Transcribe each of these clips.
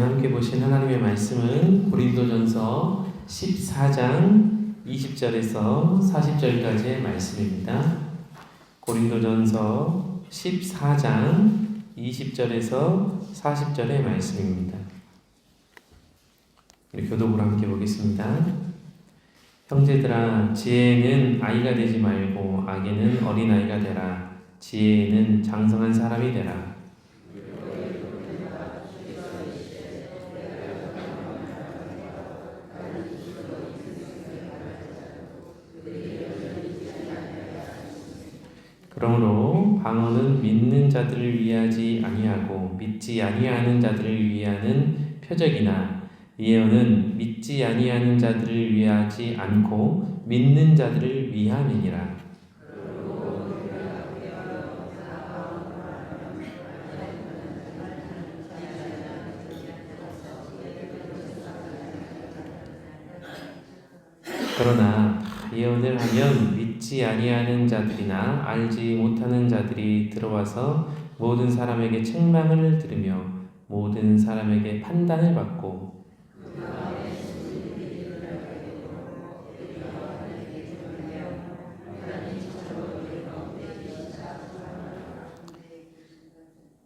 함께 보신 하나님의 말씀은 고린도전서 14장 20절에서 40절까지의 말씀입니다. 고린도전서 14장 20절에서 40절의 말씀입니다. 우리 교독으로 함께 보겠습니다. 형제들아, 지혜는 아이가 되지 말고 악에는 어린아이가 되라. 지혜는 장성한 사람이 되라. 그러므로 방언은 믿는 자들을 위하지 아니하고 믿지 아니하는 자들을 위하는 표적이나 예언은 믿지 아니하는 자들을 위하지 않고 믿는 자들을 위함이니라. 그러나 예언을 하면 믿지 아니하는 자들이나 알지 못하는 자들이 들어와서 모든 사람에게 책망을 들으며 모든 사람에게 판단을 받고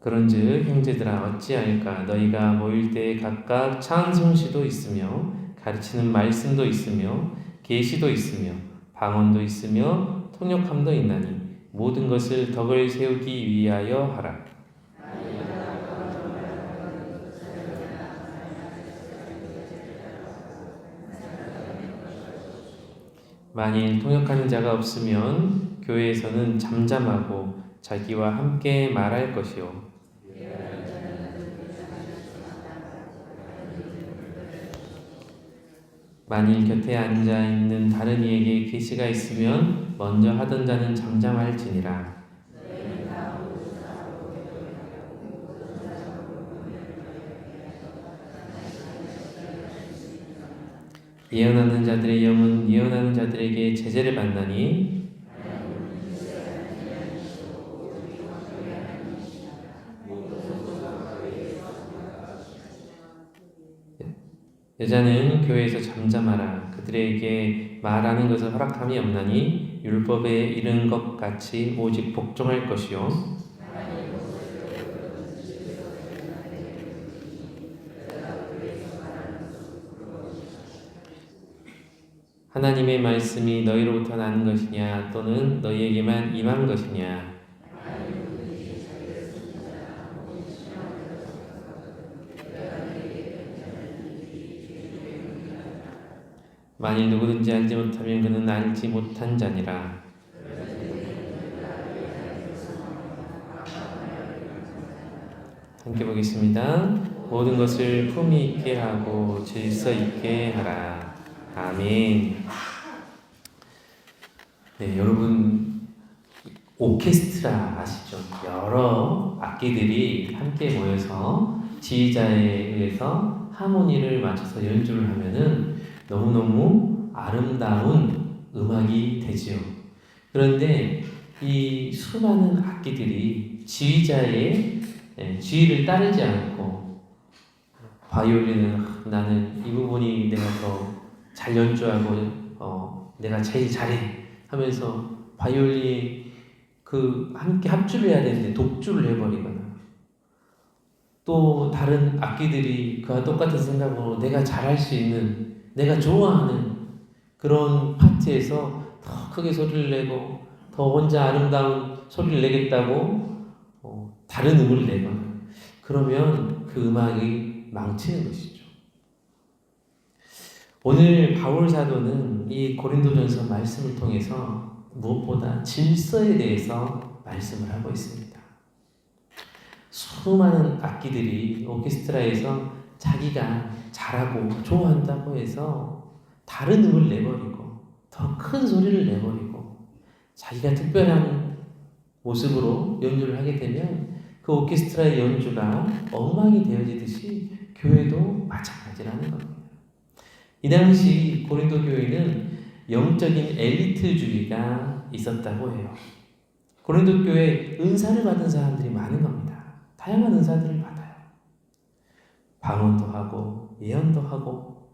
그런즉 형제들아, 어찌할까? 너희가 모일 때에 각각 찬송시도 있으며 가르치는 말씀도 있으며 계시도 있으며 방언도 있으며 통역함도 있나니 모든 것을 덕을 세우기 위하여 하라. 만일 통역하는 자가 없으면 교회에서는 잠잠하고 자기와 함께 말할 것이요 만일 곁에 앉아 있는 다른 이에게 계시가 있으면 먼저 하던 자는 잠잠할지니라. 예언하는 자들의 영은 예언하는 자들에게 제재를 받나니 여자는 교회에서 잠잠하라. 그들에게 말하는 것을 허락함이 없나니 율법에 이른 것 같이 오직 복종할 것이요 하나님의 말씀이 너희로부터 나는 것이냐 또는 너희에게만 임한 것이냐. 만일 누구든지 알지 못하면 그는 알지 못한 자니라. 함께 보겠습니다. 모든 것을 품위 있게 하고 질서 있게 하라. 아멘. 네, 여러분 오케스트라 아시죠? 여러 악기들이 함께 모여서 지휘자에 의해서 하모니를 맞춰서 연주를 하면은 너무너무 아름다운 음악이 되지요. 그런데 이 수많은 악기들이 지휘자의 지휘를 따르지 않고 바이올린은 나는 이 부분이 내가 더 잘 연주하고 내가 제일 잘해 하면서 바이올린 함께 합주를 해야 되는데 독주를 해버리거나 또 다른 악기들이 그와 똑같은 생각으로 내가 잘할 수 있는 내가 좋아하는 그런 파트에서 더 크게 소리를 내고 더 혼자 아름다운 소리를 내겠다고 다른 음을 내거나 그러면 그 음악이 망치는 것이죠. 오늘 바울 사도는 이 고린도전서 말씀을 통해서 무엇보다 질서에 대해서 말씀을 하고 있습니다. 수많은 악기들이 오케스트라에서 자기가 잘하고 좋아한다고 해서 다른 음을 내버리고 더 큰 소리를 내버리고 자기가 특별한 모습으로 연주를 하게 되면 그 오케스트라의 연주가 엉망이 되어지듯이 교회도 마찬가지라는 겁니다. 이 당시 고린도 교회는 영적인 엘리트주의가 있었다고 해요. 고린도 교회에 은사를 받은 사람들이 많은 겁니다. 다양한 은사들을 받아요. 방언도 하고 예언도 하고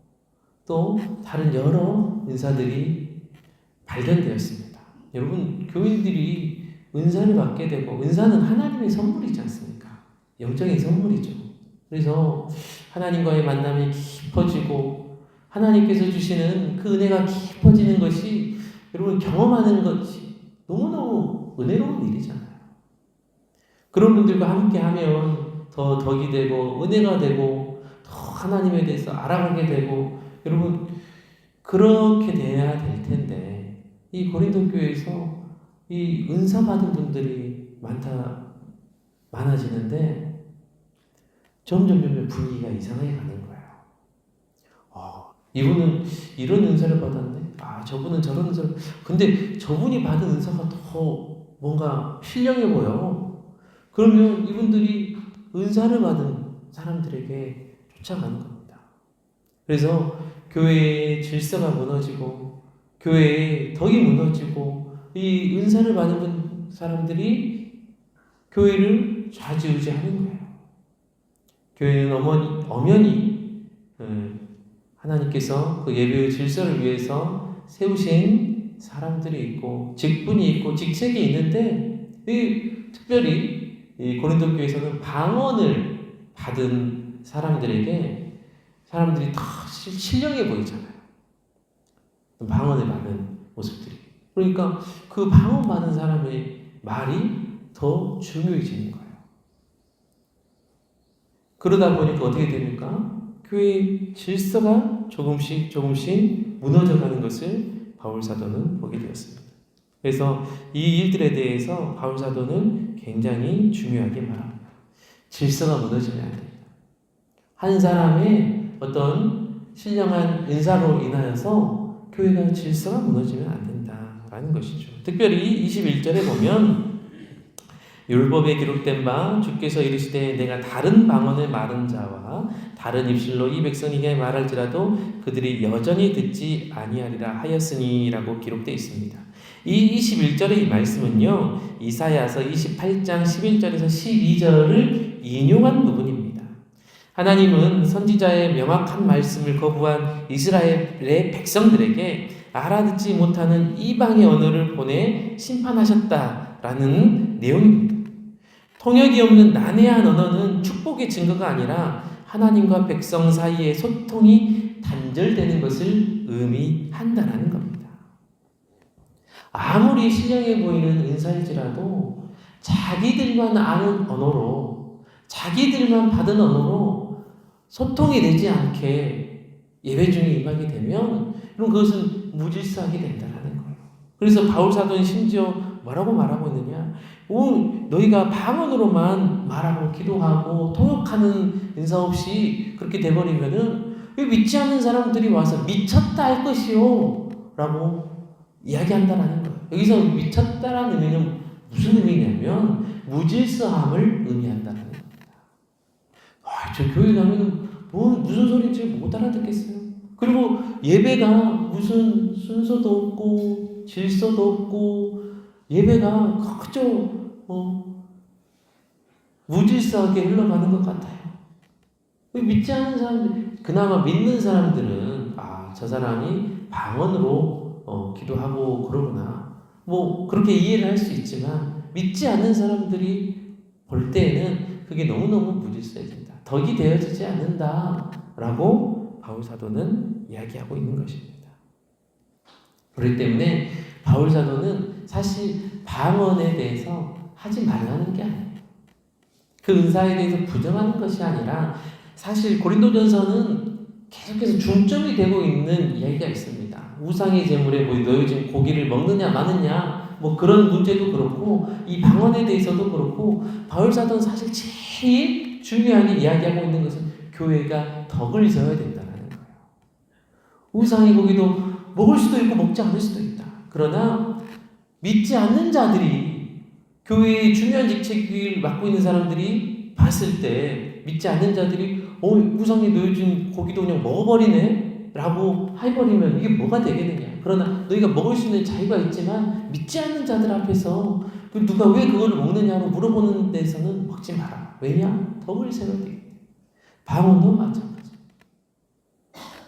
또 다른 여러 은사들이 발견되었습니다. 여러분, 교인들이 은사를 받게 되고, 은사는 하나님의 선물이지 않습니까? 영적인 선물이죠. 그래서 하나님과의 만남이 깊어지고 하나님께서 주시는 그 은혜가 깊어지는 것이 여러분 경험하는 것이 너무너무 은혜로운 일이잖아요. 그런 분들과 함께하면 더 덕이 되고 은혜가 되고 더 하나님에 대해서 알아가게 되고, 여러분 그렇게 돼야 될 텐데 이 고린도 교회에서 이 은사 받은 분들이 많아지는데 점점 분위기가 이상하게 가는 거예요. 이분은 이런 은사를 받았네. 저분은 저런 은사를. 근데 저분이 받은 은사가 더 뭔가 신령해 보여. 그러면 이분들이 은사를 받은 사람들에게 쫓아가는 겁니다. 그래서 교회의 질서가 무너지고 교회의 덕이 무너지고 이 은사를 받은 사람들이 교회를 좌지우지하는 거예요. 교회는 엄연히 하나님께서 그 예배의 질서를 위해서 세우신 사람들이 있고 직분이 있고 직책이 있는데, 특별히 이 고린도 교회에서는 방언을 받은 사람들에게 사람들이 다 신령해 보이잖아요. 방언을 받은 모습들이. 그러니까 그 방언 받은 사람의 말이 더 중요해지는 거예요. 그러다 보니까 어떻게 됩니까? 교회의 질서가 조금씩 무너져가는 것을 바울 사도는 보게 되었습니다. 그래서 이 일들에 대해서 바울 사도는 굉장히 중요하게 말합니다. 질서가 무너지면 안 됩니다. 한 사람의 어떤 신령한 은사로 인하여서 교회가 질서가 무너지면 안 된다라는 것이죠. 특별히 21절에 보면 율법에 기록된 바 주께서 이르시되 내가 다른 방언을 말한 자와 다른 입술로 이 백성에게 말할지라도 그들이 여전히 듣지 아니하리라 하였으니라고 기록되어 있습니다. 이 21절의 이 말씀은요, 이사야서 28장 11절에서 12절을 인용한 부분입니다. 하나님은 선지자의 명확한 말씀을 거부한 이스라엘의 백성들에게 알아듣지 못하는 이방의 언어를 보내 심판하셨다라는 내용입니다. 통역이 없는 난해한 언어는 축복의 증거가 아니라 하나님과 백성 사이의 소통이 단절되는 것을 의미한다는 겁니다. 아무리 신령해 보이는 은사일지라도 자기들만 아는 언어로, 자기들만 받은 언어로 소통이 되지 않게 예배 중에 임하게 되면 그럼 그것은 무질서하게 된다는 거예요. 그래서 바울 사도는 심지어 뭐라고 말하고 있느냐? 너희가 방언으로만 말하고 기도하고 통역하는 은사 없이 그렇게 돼버리면은 믿지 않는 사람들이 와서 미쳤다 할 것이요 라고 이야기한다라는 거예요. 여기서 미쳤다라는 의미는 무슨 의미냐면 무질서함을 의미한다는 겁니다. 저 교회 가면 무슨 소리인지 못 알아듣겠어요. 그리고 예배가 무슨 순서도 없고 질서도 없고 예배가 그저 무질서하게 흘러가는 것 같아요. 믿지 않는 사람들, 그나마 믿는 사람들은 저 사람이 방언으로 기도하고 그러구나, 그렇게 이해를 할 수 있지만 믿지 않는 사람들이 볼 때에는 그게 너무너무 무질서해진다, 덕이 되어지지 않는다라고 바울 사도는 이야기하고 있는 것입니다. 그렇기 때문에 바울 사도는 사실 방언에 대해서 하지 말라는 게 아니에요. 그 은사에 대해서 부정하는 것이 아니라 사실 고린도전서는 계속해서 중점이 되고 있는 이야기가 있습니다. 우상의 제물에 너 요즘 고기를 먹느냐 마느냐 그런 문제도 그렇고 이 방언에 대해서도 그렇고 바울 사도는 사실 제일 중요하게 이야기하고 있는 것은 교회가 덕을 지어야 된다는 거예요. 우상의 고기도 먹을 수도 있고 먹지 않을 수도 있다. 그러나 믿지 않는 자들이, 교회의 중요한 직책을 맡고 있는 사람들이 봤을 때 믿지 않는 자들이 우상이 너 요즘 고기도 그냥 먹어버리네 라고 해버리면 이게 뭐가 되겠느냐. 그러나 너희가 먹을 수 있는 자유가 있지만 믿지 않는 자들 앞에서 누가 왜 그걸 먹느냐고 물어보는 데서는 먹지 마라. 왜냐? 덕을 세워야 되겠다. 방언도 마찬가지.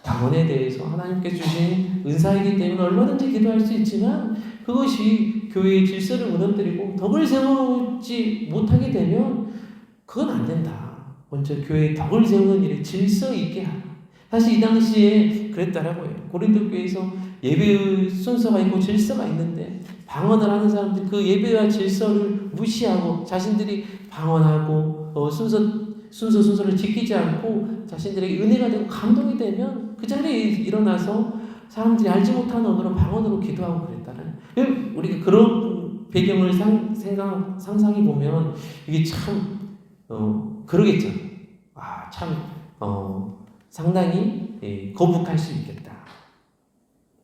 방언에 대해서 하나님께 주신 은사이기 때문에 얼마든지 기도할 수 있지만 그것이 교회의 질서를 무너뜨리고 덕을 세우지 못하게 되면 그건 안 된다. 먼저 교회의 덕을 세우는 일에 질서 있게 하라. 사실 이 당시에 그랬다라고 해요. 고린도 교회에서 예배의 순서가 있고 질서가 있는데 방언을 하는 사람들이 그 예배와 질서를 무시하고 자신들이 방언하고 순서를 지키지 않고 자신들에게 은혜가 되고 감동이 되면 그 자리에 일어나서 사람들이 알지 못하는 언어로 방언으로 기도하고 그랬다는. 우리가 그런 배경을 상상해 보면 이게 참 그러겠죠. 상당히 거북할 수 있겠다.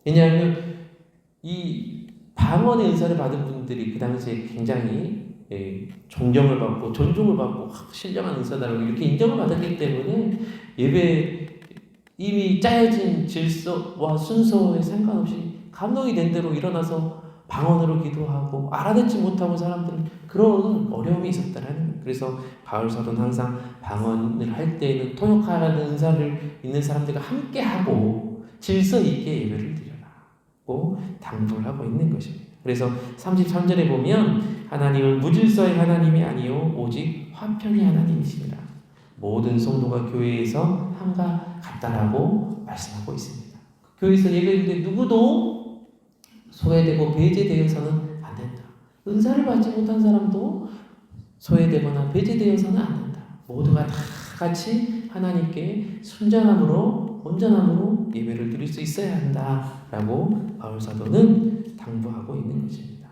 왜냐하면 이 방언의 은사를 받은 분들이 그 당시에 굉장히 존경을 받고 존중을 받고 신령한 은사다라고 이렇게 인정을 받았기 때문에 예배 이미 짜여진 질서와 순서에 상관없이 감동이 된 대로 일어나서 방언으로 기도하고 알아듣지 못하고 사람들은 그런 어려움이 있었다라는 거예요. 그래서 바울 사도는 항상 방언을 할 때에는 통역하라는 은사를 있는 사람들과 함께하고 질서 있게 예배를 드려라고 당부를 하고 있는 것입니다. 그래서 33절에 보면 하나님은 무질서의 하나님이 아니요 오직 화평의 하나님이시니라. 모든 성도가 교회에서 함과 같다라고 말씀하고 있습니다. 교회에서 예배할 때 누구도 소외되고 배제되어서는 안 된다. 은사를 받지 못한 사람도 소외되거나 배제되어서는 안 된다. 모두가 다 같이 하나님께 순전함으로 온전함으로 예배를 드릴 수 있어야 한다라고 바울 사도는 당부하고 있는 것입니다.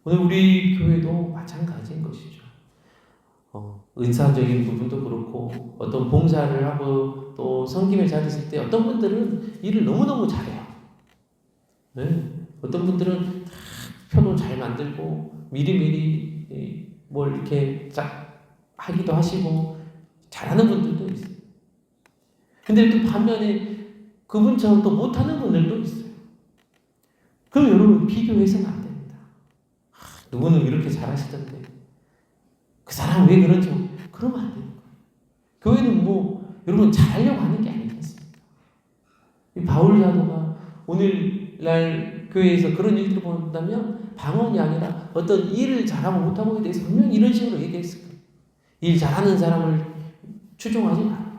오늘 우리 교회도 마찬가지인 것이죠. 은사적인 부분도 그렇고 어떤 봉사를 하고 또 섬김을 잘했을 때 어떤 분들은 일을 너무너무 잘해요. 네. 어떤 분들은 표도 잘 만들고 미리미리 뭘 이렇게 쫙 하기도 하시고 잘하는 분들도 있어요. 근데 또 반면에 그분처럼 또 못하는 분들도 있어요. 그럼 여러분 비교해서는 안 됩니다. 누구는 이렇게 잘하시던데 그 사람 왜 그런지 그러면 안 돼요. 교회는 여러분 잘하려고 하는 게 아니겠습니까? 이 바울 사도가 오늘날 교회에서 그런 일들을 본다면 방언이 아니라 어떤 일을 잘하고 못하고에 대해서 분명히 이런 식으로 얘기했을 거예요. 일 잘하는 사람을 추종하지 마라.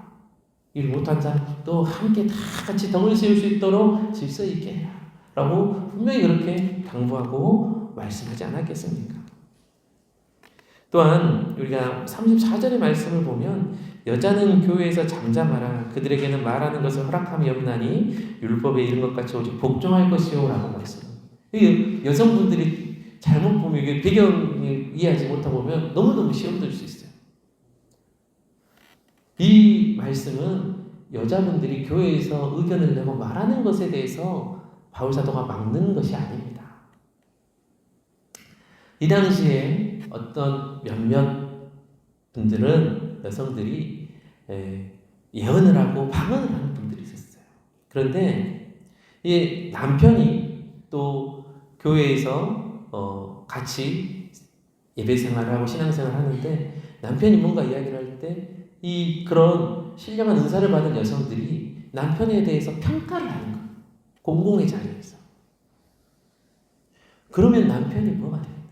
일 못한 사람도 함께 다 같이 덕을 세울 수 있도록 질서 있게 해라. 라고 분명히 그렇게 당부하고 말씀하지 않았겠습니까? 또한 우리가 34절의 말씀을 보면 여자는 교회에서 잠잠하라. 그들에게는 말하는 것을 허락함이 없나니 율법에 이른 것 같이 오직 복종할 것이요 라고 말씀합니다. 여성분들이 잘못 보면 이게 배경을 이해하지 못하고 보면 너무너무 시험 들 수 있어요. 이 말씀은 여자분들이 교회에서 의견을 내고 말하는 것에 대해서 바울 사도가 막는 것이 아닙니다. 이 당시에 어떤 몇몇 분들은 여성들이 예언을 하고 방언을 하는 분들이 있었어요. 그런데 이 남편이 또 교회에서 같이 예배 생활을 하고 신앙생활을 하는데 남편이 뭔가 이야기를 할 때 이 그런 신령한 은사를 받은 여성들이 남편에 대해서 평가를 하는 거예요. 공공의 자리에서. 그러면 남편이 뭐가 됩니까?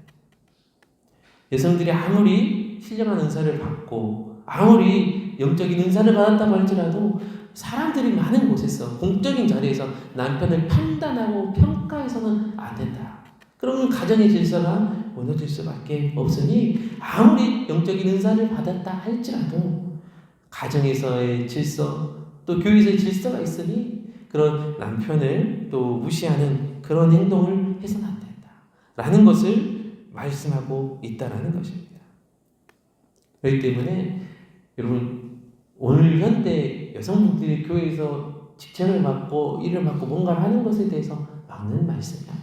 여성들이 아무리 신령한 은사를 받고 아무리 영적인 은사를 받았다고 할지라도 사람들이 많은 곳에서 공적인 자리에서 남편을 판단하고 평가해서는 안 된다. 그러면 가정의 질서가 무너질 수밖에 없으니 아무리 영적인 은사를 받았다 할지라도 가정에서의 질서 또 교회에서의 질서가 있으니 그런 남편을 또 무시하는 그런 행동을 해서는 안 된다. 라는 것을 말씀하고 있다라는 것입니다. 그렇기 때문에 여러분 오늘 현대 여성분들이 교회에서 직책을 맡고 일을 맡고 뭔가를 하는 것에 대해서 막는 말씀이야.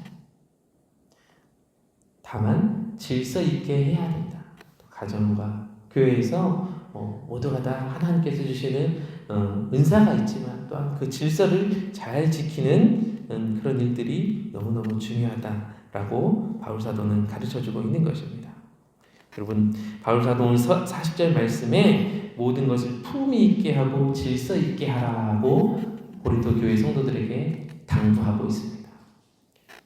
다만 질서 있게 해야 된다. 가정과 교회에서 모두가 다 하나님께서 주시는 은사가 있지만 또한 그 질서를 잘 지키는 그런 일들이 너무너무 중요하다라고 바울사도는 가르쳐주고 있는 것입니다. 여러분 바울사도는 40절 말씀에 모든 것을 품위 있게 하고 질서 있게 하라고 고린도 교회 성도들에게 당부하고 있습니다.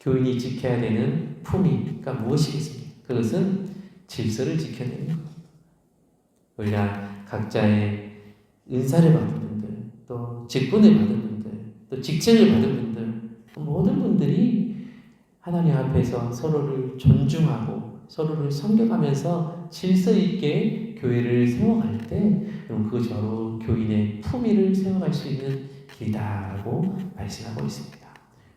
교인이 지켜야 되는 품위가 무엇이겠습니까? 그것은 질서를 지켜내는 것. 우리가 각자의 은사를 받은 분들, 또 직분을 받은 분들, 또 직책을 받은 분들, 모든 분들이 하나님 앞에서 서로를 존중하고 서로를 섬겨가면서 질서 있게 교회를 세워갈 때 그것이 바로 교인의 품위를 세워갈 수 있는 길이다라고 말씀하고 있습니다.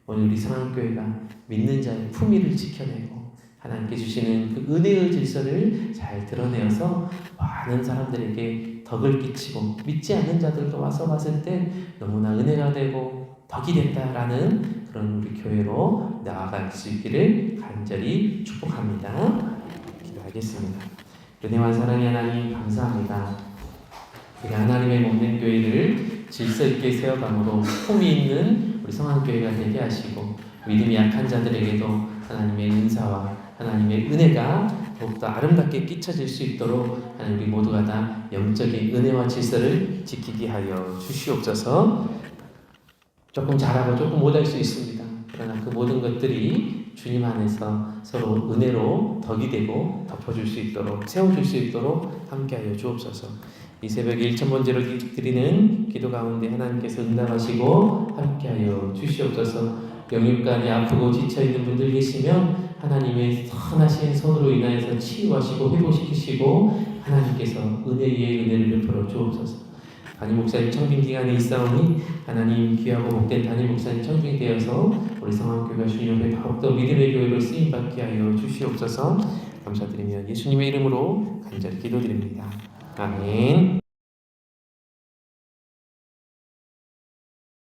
오늘 우리 상한교회가 믿는 자의 품위를 지켜내고 하나님께 주시는 그 은혜의 질서를 잘 드러내어서 많은 사람들에게 덕을 끼치고 믿지 않는 자들도 와서 봤을 때 너무나 은혜가 되고 덕이 된다라는 그런 우리 교회로 나아갈 수 있기를 간절히 축복합니다. 기도하겠습니다. 은혜와 사랑의 하나님 감사합니다. 우리 하나님의 몸된 교회를 질서 있게 세워감으로 품위 있는 우리 성한교회가 되게 하시고 믿음이 약한 자들에게도 하나님의 은사와 하나님의 은혜가 더욱더 아름답게 끼쳐질 수 있도록 하나님 우리 모두가 다 영적인 은혜와 질서를 지키게 하여 주시옵소서. 조금 잘하고 조금 못할 수 있습니다. 그러나 그 모든 것들이 주님 안에서 서로 은혜로 덕이 되고 덮어줄 수 있도록 세워줄 수 있도록 함께하여 주옵소서. 이 새벽에 1,000번째로 드리는 기도 가운데 하나님께서 응답하시고 함께하여 주시옵소서. 영육간에 아프고 지쳐있는 분들 계시면 하나님의 선하신 손으로 인하여서 치유하시고 회복시키시고 하나님께서 은혜 위에 은혜를 베풀어 주옵소서. 담임 목사님 청빙 기간에 있사오니 하나님 귀하고 복된 담임 목사님 청빙이 되어서 우리 성한교회가 주님 앞에 더욱더 믿음의 교회로 쓰임받게 하여 주시옵소서. 감사드리며 예수님의 이름으로 간절히 기도드립니다. 아멘.